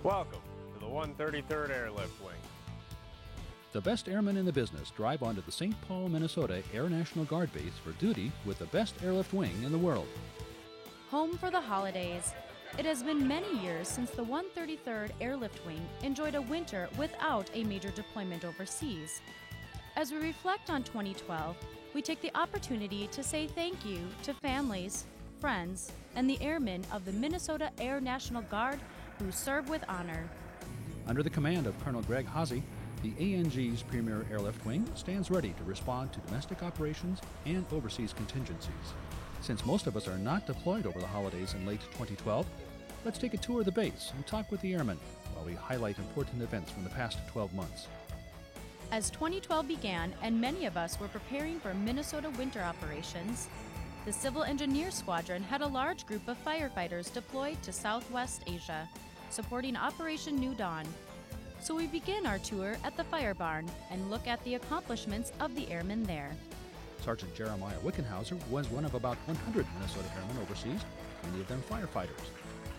Welcome to the 133rd Airlift Wing. The best airmen in the business drive onto the St. Paul, Minnesota Air National Guard Base for duty with the best airlift wing in the world. Home for the holidays. It has been many years since the 133rd Airlift Wing enjoyed a winter without a major deployment overseas. As we reflect on 2012, we take the opportunity to say thank you to families, friends, and the airmen of the Minnesota Air National Guard who serve with honor. Under the command of Colonel Greg Haase, the ANG's premier airlift wing stands ready to respond to domestic operations and overseas contingencies. Since most of us are not deployed over the holidays in late 2012, let's take a tour of the base and talk with the airmen while we highlight important events from the past 12 months. As 2012 began and many of us were preparing for Minnesota winter operations, the Civil Engineer Squadron had a large group of firefighters deployed to Southwest Asia, supporting Operation New Dawn. So we begin our tour at the fire barn and look at the accomplishments of the airmen there. Sergeant Jeremiah Wickenhauser was one of about 100 Minnesota airmen overseas, many of them firefighters.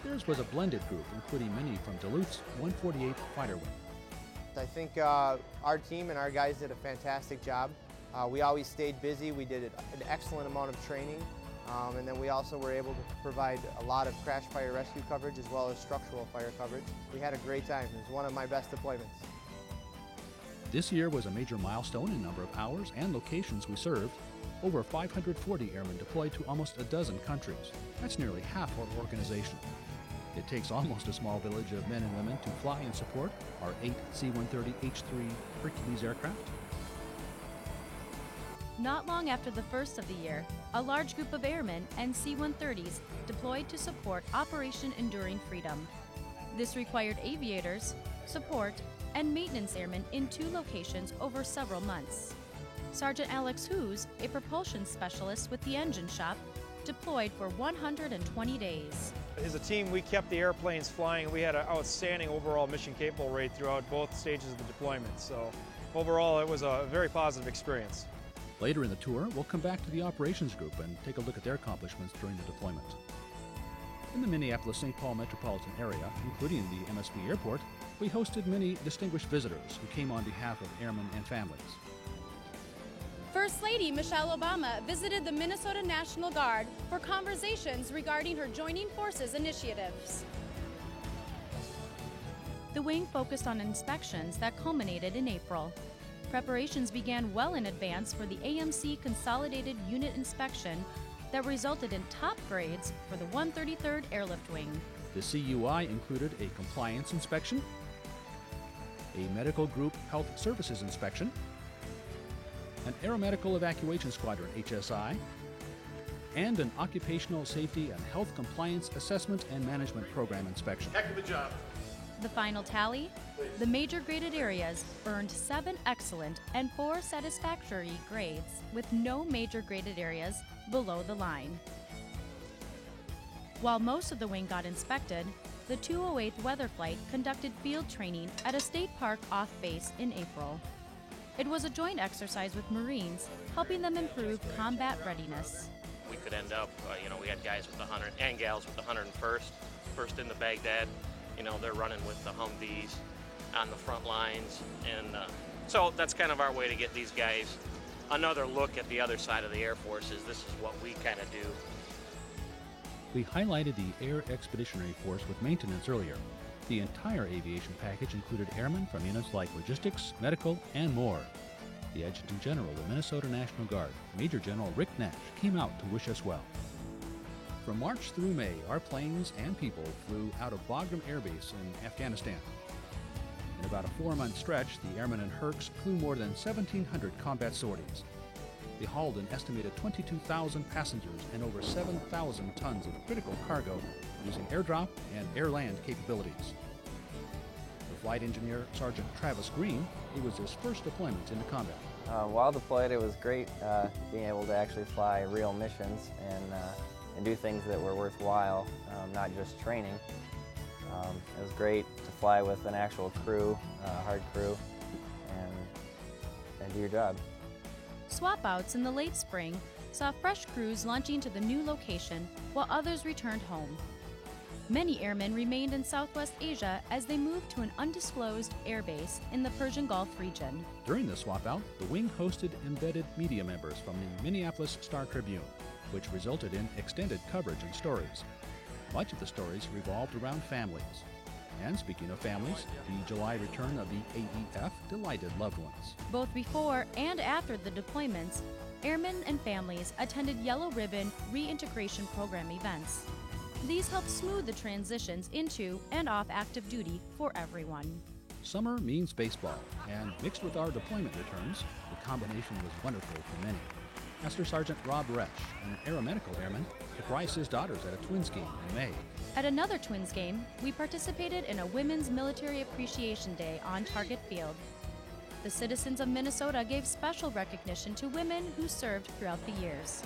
Theirs was a blended group, including many from Duluth's 148th Fighter Wing. I think our team and our guys did a fantastic job. We always stayed busy. We did an excellent amount of training, and then we also were able to provide a lot of crash fire rescue coverage as well as structural fire coverage. We had a great time. It was one of my best deployments. This year was a major milestone in number of hours and locations we served. Over 540 airmen deployed to almost a dozen countries. That's nearly half our organization. It takes almost a small village of men and women to fly and support our 8 C-130H-3 Hercules aircraft. Not long after the first of the year, a large group of airmen and C-130s deployed to support Operation Enduring Freedom. This required aviators, support, and maintenance airmen in 2 locations over several months. Sergeant Alex Hughes, a propulsion specialist with the engine shop, deployed for 120 days. As a team, we kept the airplanes flying. We had an outstanding overall mission capable rate throughout both stages of the deployment. So overall, it was a very positive experience. Later in the tour, we'll come back to the operations group and take a look at their accomplishments during the deployment. In the Minneapolis-St. Paul metropolitan area, including the MSP Airport, we hosted many distinguished visitors who came on behalf of airmen and families. First Lady Michelle Obama visited the Minnesota National Guard for conversations regarding her joining forces initiatives. The wing focused on inspections that culminated in April. Preparations began well in advance for the AMC Consolidated Unit Inspection that resulted in top grades for the 133rd Airlift Wing. The CUI included a compliance inspection, a medical group health services inspection, an aeromedical evacuation squadron HSI, and an occupational safety and health compliance assessment and management program inspection. Heck of a job. The final tally? The major graded areas earned 7 excellent and 4 satisfactory grades, with no major graded areas below the line. While most of the wing got inspected, the 208th Weather Flight conducted field training at a state park off base in April. It was a joint exercise with Marines, helping them improve combat readiness. We could end up, we had guys with the 100 and gals with the 101st, first into Baghdad. They're running with the Humvees on the front lines. And so that's kind of our way to get these guys another look at the other side of the Air Force. This is what we kind of do. We highlighted the Air Expeditionary Force with maintenance earlier. The entire aviation package included airmen from units like logistics, medical, and more. The Adjutant General of the Minnesota National Guard, Major General Rick Nash, came out to wish us well. From March through May, our planes and people flew out of Bagram Air Base in Afghanistan. In about a 4-month stretch, the airmen and Hercs flew more than 1,700 combat sorties. They hauled an estimated 22,000 passengers and over 7,000 tons of critical cargo using airdrop and air-land capabilities. For Flight Engineer Sergeant Travis Green, it was his first deployment into combat. While deployed, it was great being able to actually fly real missions and do things that were worthwhile, not just training. It was great to fly with an actual crew, hard crew, and do your job. Swap outs in the late spring saw fresh crews launching to the new location while others returned home. Many airmen remained in Southwest Asia as they moved to an undisclosed air base in the Persian Gulf region. During the swap out, the wing hosted embedded media members from the Minneapolis Star Tribune, which resulted in extended coverage and stories. Much of the stories revolved around families. And speaking of families, the July return of the AEF delighted loved ones. Both before and after the deployments, airmen and families attended Yellow Ribbon Reintegration Program events. These help smooth the transitions into and off active duty for everyone. Summer means baseball, and mixed with our deployment returns, the combination was wonderful for many. Master Sergeant Rob Resch, an aeromedical airman, took Rice his daughters at a Twins game in May. At another Twins game, we participated in a Women's Military Appreciation Day on Target Field. The citizens of Minnesota gave special recognition to women who served throughout the years.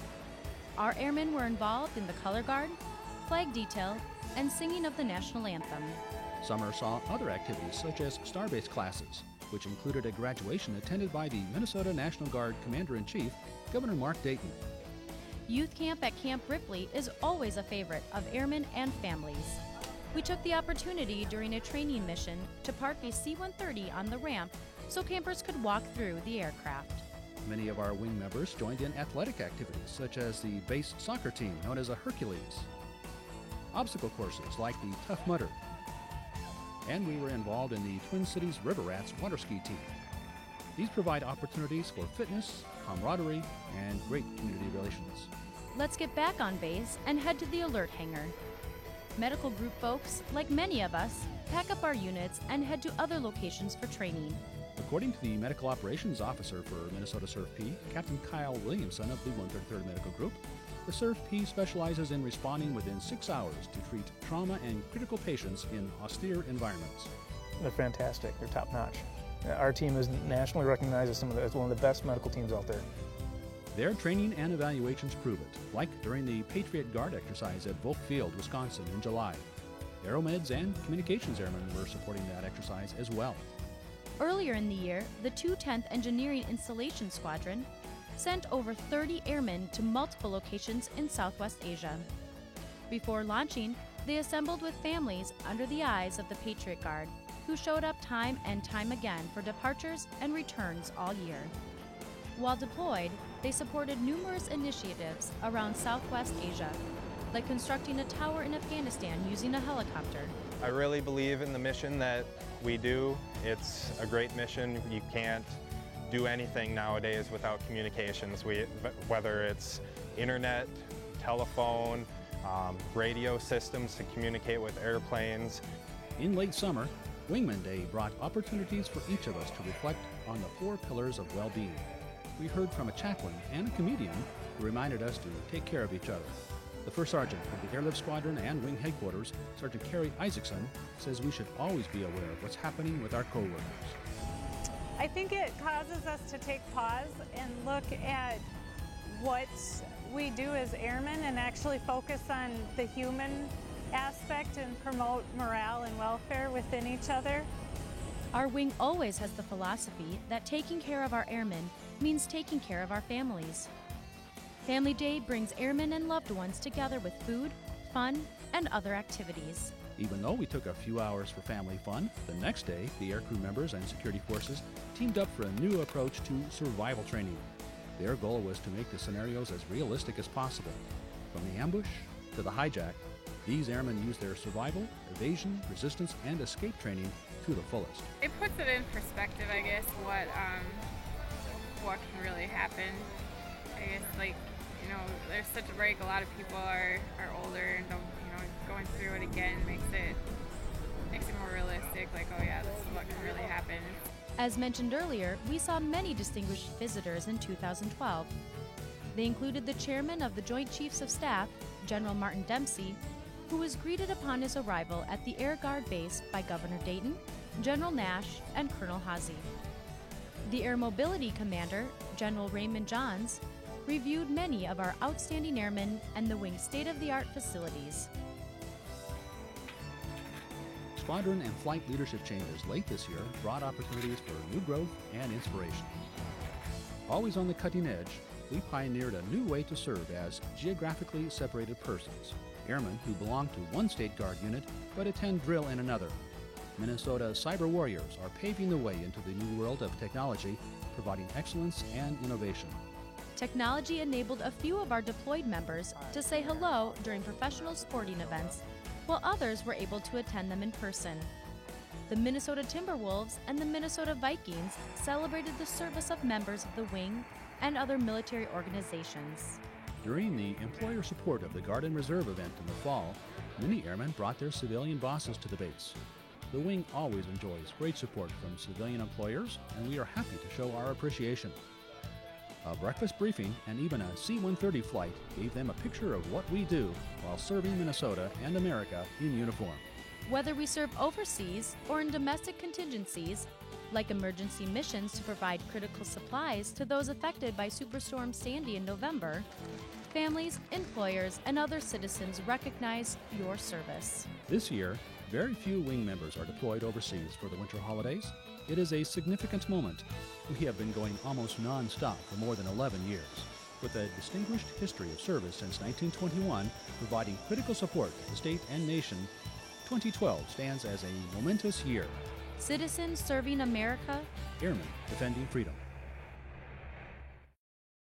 Our airmen were involved in the color guard, flag detail, and singing of the national anthem. Summer saw other activities such as Starbase classes, which included a graduation attended by the Minnesota National Guard Commander-in-Chief, Governor Mark Dayton. Youth camp at Camp Ripley is always a favorite of airmen and families. We took the opportunity during a training mission to park a C-130 on the ramp so campers could walk through the aircraft. Many of our wing members joined in athletic activities such as the base soccer team known as a Hercules, obstacle courses like the Tough Mudder, and we were involved in the Twin Cities River Rats water ski team. These provide opportunities for fitness, camaraderie, and great community relations. Let's get back on base and head to the alert hangar. Medical group folks, like many of us, pack up our units and head to other locations for training. According to the Medical Operations Officer for Minnesota SURF-P, Captain Kyle Williamson of the 133rd Medical Group, the SURF-P specializes in responding within 6 hours to treat trauma and critical patients in austere environments. They're fantastic. They're top-notch. Our team is nationally recognized as one of the best medical teams out there. Their training and evaluations prove it, like during the Patriot Guard exercise at Volk Field, Wisconsin in July. Aeromeds and communications airmen were supporting that exercise as well. Earlier in the year, the 210th Engineering Installation Squadron sent over 30 airmen to multiple locations in Southwest Asia. Before launching, they assembled with families under the eyes of the Patriot Guard, who showed up time and time again for departures and returns all year. While deployed, they supported numerous initiatives around Southwest Asia, like constructing a tower in Afghanistan using a helicopter. I really believe in the mission that we do. It's a great mission. You can't do anything nowadays without communications, whether it's internet, telephone, radio systems to communicate with airplanes. In late summer, Wingman Day brought opportunities for each of us to reflect on the 4 pillars of well-being. We heard from a chaplain and a comedian who reminded us to take care of each other. The First Sergeant of the Airlift Squadron and Wing Headquarters, Sergeant Carrie Isaacson, says we should always be aware of what's happening with our co-workers. I think it causes us to take pause and look at what we do as airmen and actually focus on the human aspect and promote morale and welfare within each other. Our wing always has the philosophy that taking care of our airmen means taking care of our families. Family Day brings airmen and loved ones together with food, fun, and other activities. Even though we took a few hours for family fun, the next day, the aircrew members and security forces teamed up for a new approach to survival training. Their goal was to make the scenarios as realistic as possible. From the ambush to the hijack, these airmen used their survival, evasion, resistance, and escape training to the fullest. It puts it in perspective, I guess, what can really happen. I guess, like, you know, there's such a break. A lot of people are older and don't, you know, going through it again makes it more realistic. Like, oh yeah, this is what can really happen. As mentioned earlier, we saw many distinguished visitors in 2012. They included the chairman of the Joint Chiefs of Staff, General Martin Dempsey, who was greeted upon his arrival at the Air Guard base by Governor Dayton, General Nash, and Colonel Hazy. The Air Mobility Commander, General Raymond Johns, reviewed many of our outstanding airmen and the wing's state-of-the-art facilities. Squadron and flight leadership changes late this year brought opportunities for new growth and inspiration. Always on the cutting edge, we pioneered a new way to serve as geographically separated persons, Airmen who belong to one State Guard unit but attend drill in another. Minnesota Cyber Warriors are paving the way into the new world of technology, providing excellence and innovation. Technology enabled a few of our deployed members to say hello during professional sporting events, while others were able to attend them in person. The Minnesota Timberwolves and the Minnesota Vikings celebrated the service of members of the wing and other military organizations. During the employer support of the Guard and Reserve event in the fall, many airmen brought their civilian bosses to the base. The wing always enjoys great support from civilian employers, and we are happy to show our appreciation. A breakfast briefing and even a C-130 flight gave them a picture of what we do while serving Minnesota and America in uniform. Whether we serve overseas or in domestic contingencies, like emergency missions to provide critical supplies to those affected by Superstorm Sandy in November, families, employers, and other citizens recognize your service. This year, very few wing members are deployed overseas for the winter holidays. It is a significant moment. We have been going almost non-stop for more than 11 years. With a distinguished history of service since 1921, providing critical support to the state and nation, 2012 stands as a momentous year. Citizens serving America, Airmen defending freedom.